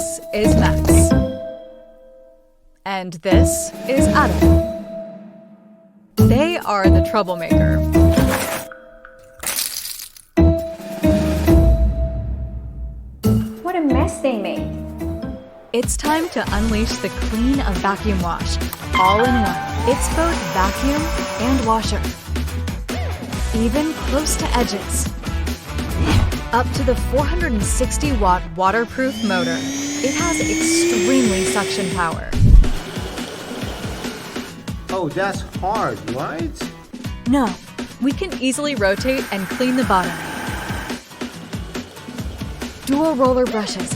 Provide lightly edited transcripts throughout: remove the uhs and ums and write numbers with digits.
This is Max. And this is Adam. They are the troublemaker. What a mess they made. It's time to unleash the clean of vacuum wash, all in one. It's both vacuum and washer, even close to edges. Up to the 460-watt waterproof motor, it has extremely suction power. Oh, that's hard, right? No, we can easily rotate and clean the bottom. Dual roller brushes,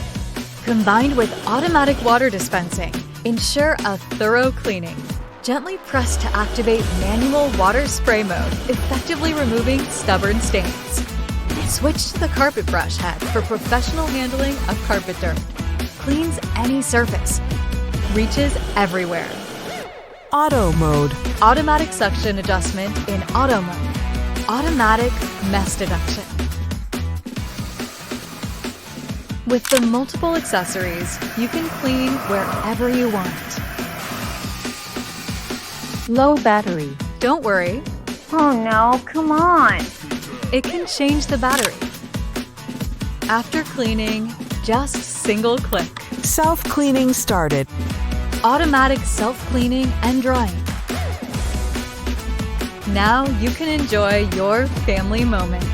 combined with automatic water dispensing, ensure a thorough cleaning. Gently press to activate manual water spray mode, effectively removing stubborn stains. Switch to the carpet brush head for professional handling of carpet dirt. Cleans any surface. Reaches everywhere. Auto mode. Automatic suction adjustment in auto mode. Automatic mess deduction. With the multiple accessories, you can clean wherever you want. Low battery. Don't worry, Oh no, come on. it can change the battery. After cleaning, just single click. Self-cleaning started. Automatic self-cleaning and drying. Now you can enjoy your family moment.